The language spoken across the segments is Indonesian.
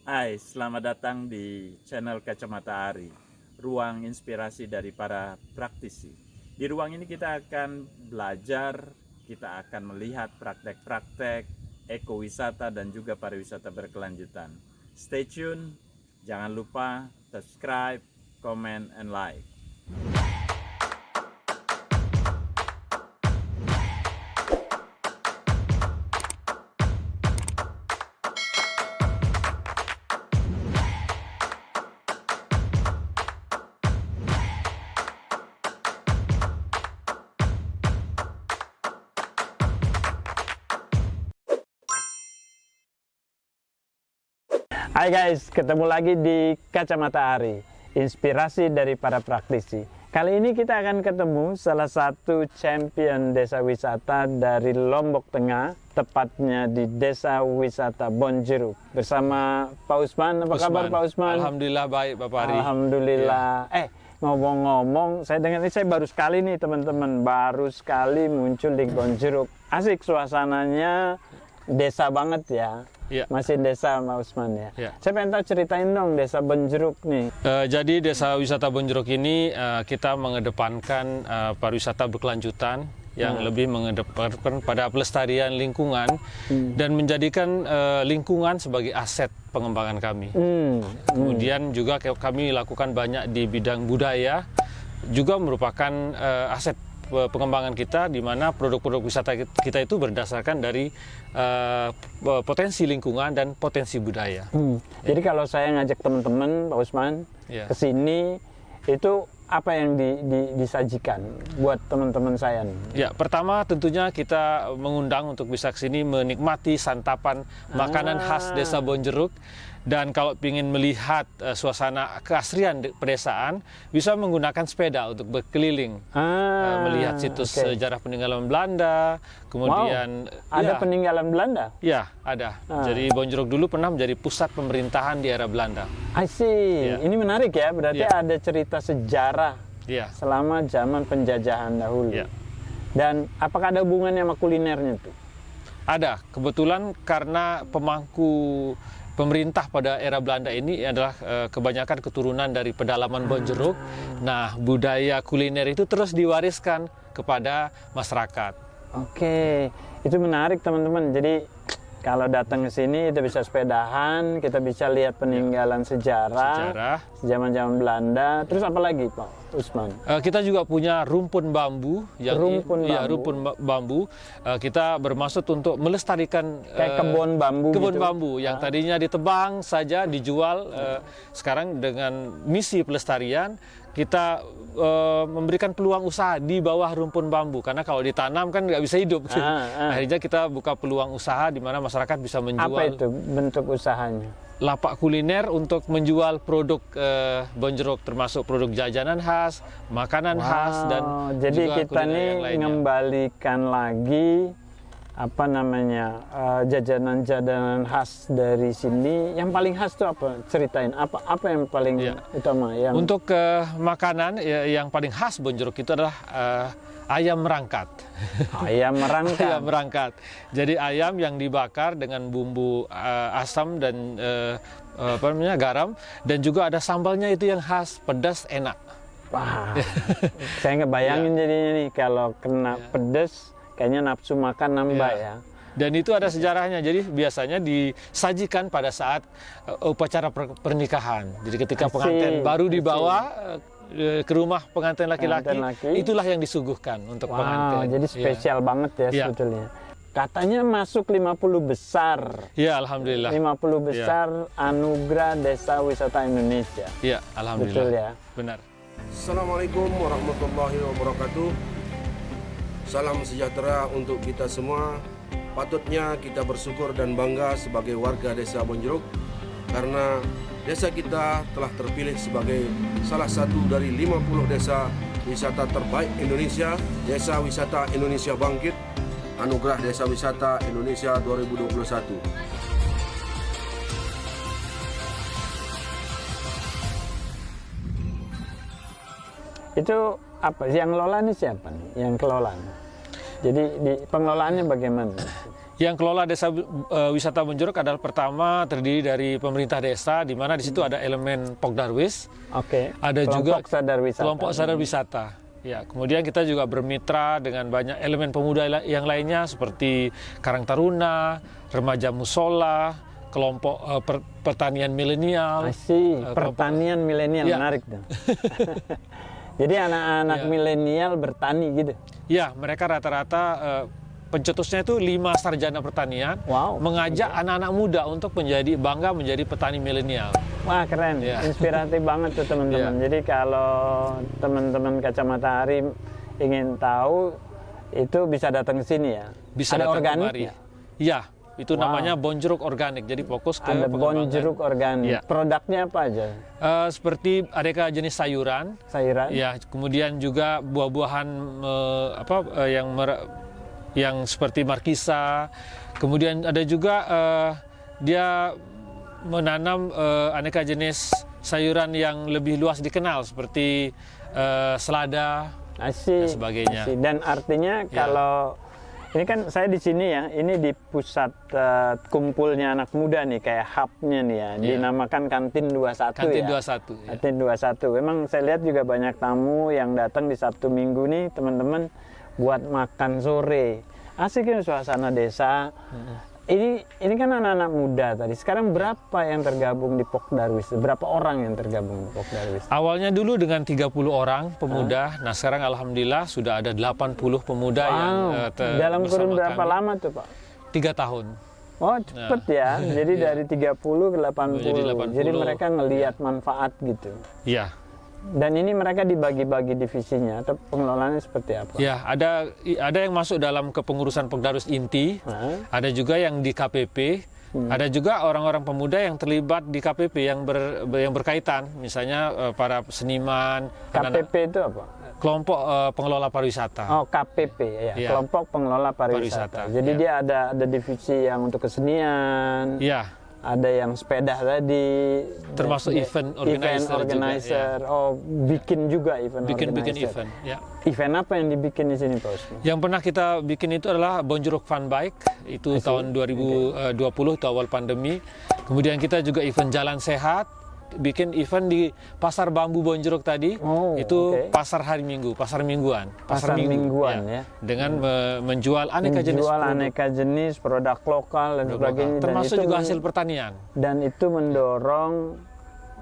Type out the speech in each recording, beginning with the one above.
Hai, selamat datang di channel Kacamata Ari, ruang inspirasi dari para praktisi. Di ruang ini kita akan belajar, kita akan melihat praktek-praktek ekowisata dan juga pariwisata berkelanjutan. Stay tune, jangan lupa subscribe, comment, and like. Hai guys, ketemu lagi di Kacamata Ari, inspirasi dari para praktisi. Kali ini kita akan ketemu salah satu champion desa wisata dari Lombok Tengah, tepatnya di Desa Wisata Bonjeruk. Bersama Pak Usman, apa kabar Pak Usman? Alhamdulillah baik Bapak Ari. Alhamdulillah. Ya. Ngomong-ngomong, saya dengar ini saya baru sekali nih teman-teman, baru sekali muncul di Bonjeruk. Asik suasananya, desa banget ya. Ya. Masih desa Pak Usman ya. Ya. Saya pengen tahu, ceritain dong desa Bonjeruk nih. Jadi Desa Wisata Bonjeruk ini kita mengedepankan pariwisata berkelanjutan yang lebih mengedepankan pada pelestarian lingkungan dan menjadikan lingkungan sebagai aset pengembangan kami. Kemudian juga kami lakukan banyak di bidang budaya, juga merupakan aset pengembangan kita, di mana produk-produk wisata kita itu berdasarkan dari potensi lingkungan dan potensi budaya. Jadi kalau saya ngajak teman-teman Pak Usman ke sini, itu apa yang disajikan buat teman-teman saya nih? Ya, pertama tentunya kita mengundang untuk bisa ke sini menikmati santapan makanan khas Desa Bonjeruk. Dan kalau ingin melihat suasana keasrian pedesaan, bisa menggunakan sepeda untuk berkeliling, melihat situs sejarah peninggalan Belanda. Kemudian ada peninggalan Belanda? Ya, ada. Jadi Bonjeruk dulu pernah menjadi pusat pemerintahan di era Belanda. I see. Ini menarik ya, berarti ada cerita sejarah selama zaman penjajahan dahulu. Dan apakah ada hubungannya sama kulinernya tuh? Ada. Kebetulan karena pemangku pemerintah pada era Belanda ini adalah kebanyakan keturunan dari pedalaman Bonjeruk. Nah, budaya kuliner itu terus diwariskan kepada masyarakat. Oke, itu menarik teman-teman. Jadi kalau datang ke sini kita bisa sepedahan, kita bisa lihat peninggalan sejarah zaman-zaman Belanda. Terus apa lagi Pak Usman? Kita juga punya rumpun bambu. Rumpun bambu. Kita bermaksud untuk melestarikan kayak kebun bambu. Kebun bambu yang tadinya ditebang saja dijual. Sekarang dengan misi pelestarian kita memberikan peluang usaha di bawah rumpun bambu, karena kalau ditanam kan nggak bisa hidup. Akhirnya kita buka peluang usaha di mana masyarakat bisa menjual. Apa itu bentuk usahanya? Lapak kuliner untuk menjual produk Bonjeruk, termasuk produk jajanan khas, makanan khas, dan jadi juga kita nih mengembalikan lagi apa namanya jajanan-jajanan khas dari sini. Yang paling khas itu apa? Ceritain apa yang paling utama yang untuk makanan yang paling khas Bonjeruk itu adalah ayam merangkat. Ayam merangkat. Ayam merangkat. Jadi ayam yang dibakar dengan bumbu asam dan garam, dan juga ada sambalnya itu yang khas, pedas, enak. Wah, saya ngebayangin jadinya nih kalau kena pedas. Kayaknya nafsu makan nambah ya. Dan itu ada sejarahnya. Jadi biasanya disajikan pada saat upacara pernikahan. Jadi ketika pengantin baru dibawa ke rumah pengantin laki-laki, itulah yang disuguhkan untuk pengantin. Jadi spesial banget ya sebetulnya. Katanya masuk 50 besar. Ya, alhamdulillah. 50 besar Anugerah Desa Wisata Indonesia. Ya, alhamdulillah. Betul ya? Benar. Assalamualaikum warahmatullahi wabarakatuh. Salam sejahtera untuk kita semua. Patutnya kita bersyukur dan bangga sebagai warga Desa Bonjeruk, karena desa kita telah terpilih sebagai salah satu dari 50 desa wisata terbaik Indonesia. Desa Wisata Indonesia Bangkit, Anugerah Desa Wisata Indonesia 2021. Itu apa? Yang ngelola ini siapa nih? Yang kelola. Jadi pengelolaannya bagaimana? Yang kelola desa wisata Bonjeruk adalah pertama terdiri dari pemerintah desa, di mana di situ ada elemen Pokdarwis. Oke. Ada juga Kelompok sadar wisata. kelompok sadar wisata. Ya, kemudian kita juga bermitra dengan banyak elemen pemuda yang lainnya seperti Karang Taruna, Remaja Musola, kelompok pertanian milenial. Pertanian milenial, Ya. menarik dong. Jadi anak-anak Ya. milenial bertani gitu. Ya, mereka rata-rata pencetusnya itu 5 sarjana pertanian, Wow. mengajak anak-anak muda untuk bangga menjadi petani milenial. Wah, keren. Ya. Inspiratif banget tuh teman-teman. Jadi kalau teman-teman Kacamata Ari ingin tahu, itu bisa datang ke sini ya. Bisa Ada datang organik kemari. ya? Ya, itu Wow. namanya Bonjeruk organik. Jadi fokus ke Ada pengembangan. Bonjeruk organik. Ya. Produknya apa aja? Seperti aneka jenis sayuran, Sayuran? ya, kemudian juga buah-buahan yang seperti markisa. Kemudian ada juga dia menanam aneka jenis sayuran yang lebih luas dikenal seperti selada Asik. dan sebagainya. Asik. Dan artinya kalau ini kan saya di sini ya, ini di pusat kumpulnya anak muda nih, kayak hubnya nih ya, dinamakan Kantin 21 Kantin ya. 21. Ya. Kantin 21. Memang saya lihat juga banyak tamu yang datang di Sabtu Minggu nih, teman-teman, buat makan sore. Asik ya suasana desa. Ini kan anak-anak muda tadi. Sekarang berapa yang tergabung di Pokdarwis? Berapa orang yang tergabung di Pokdarwis? Awalnya dulu dengan 30 orang pemuda, nah sekarang alhamdulillah sudah ada 80 pemuda yang Dalam kurun bersama berapa kami. lama tuh Pak? 3 tahun. Oh cepet ya, jadi dari 30 ke 80. Menjadi 80. Jadi mereka ngelihat manfaat gitu. Ya, Dan ini mereka dibagi-bagi divisinya atau pengelolaannya seperti apa? ya ada yang masuk dalam kepengurusan Pokdarwis inti, Hah? ada juga yang di KPP, ada juga orang-orang pemuda yang terlibat di KPP yang berkaitan, misalnya para seniman, KPP itu apa? kelompok pengelola pariwisata. Oh KPP ya, Iya. Kelompok Pengelola Pariwisata, Pariwisata. Jadi ya. dia ada divisi yang untuk kesenian, Ya, ada yang sepeda tadi, termasuk event organizer juga, organizer. Oh bikin juga event bikin organizer. event. Ya. Event apa yang dibikin di sini Pak Usman? Yang pernah kita bikin itu adalah Bonjeruk Fun Bike, itu tahun 2020 itu awal pandemi. Kemudian kita juga event Jalan Sehat, bikin event di Pasar Bambu Bonjeruk tadi, Oh, itu oke. pasar hari Minggu, pasar mingguan. Pasar mingguan, ya. Dengan menjual aneka jenis Menjual produk aneka jenis produk lokal dan sebagainya. termasuk dan itu juga hasil pertanian. Dan itu mendorong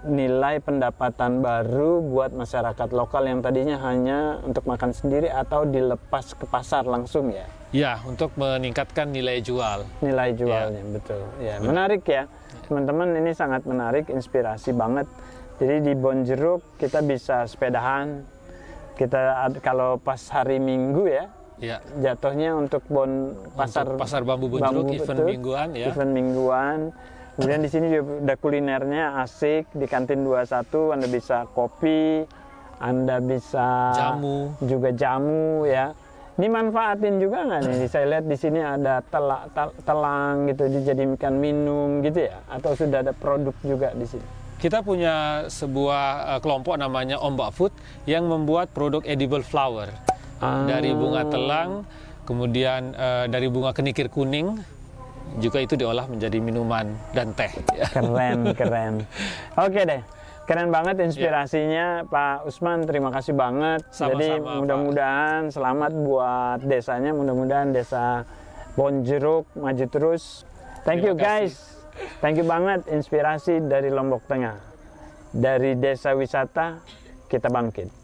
nilai pendapatan baru buat masyarakat lokal yang tadinya hanya untuk makan sendiri atau dilepas ke pasar langsung ya. Ya, untuk meningkatkan nilai jual. Nilai jualnya betul. Ya, menarik ya. Teman-teman ini sangat menarik, inspirasi banget. Jadi di Bonjeruk kita bisa sepedahan. Kalau pas hari Minggu ya, Ya, jatuhnya untuk pasar Bambu Bonjeruk event betul. mingguan ya. Event mingguan. Kemudian di sini juga ada kulinernya asik di Kantin 21. Anda bisa kopi, Anda bisa Jamu. juga jamu ya. Ini manfaatin juga nggak nih? Saya lihat di sini ada telang gitu dijadikan minum gitu ya, atau sudah ada produk juga di sini. Kita punya sebuah kelompok namanya Ombak Food yang membuat produk edible flower. Dari bunga telang, kemudian dari bunga kenikir kuning, juga itu diolah menjadi minuman dan teh. Keren. Oke deh. Keren banget inspirasinya Pak Usman, terima kasih banget. Sama-sama, Jadi mudah-mudahan selamat buat desanya, mudah-mudahan desa Bonjeruk maju terus. Thank you Terima guys. Thank you banget inspirasi dari Lombok Tengah. Dari desa wisata kita bangkit.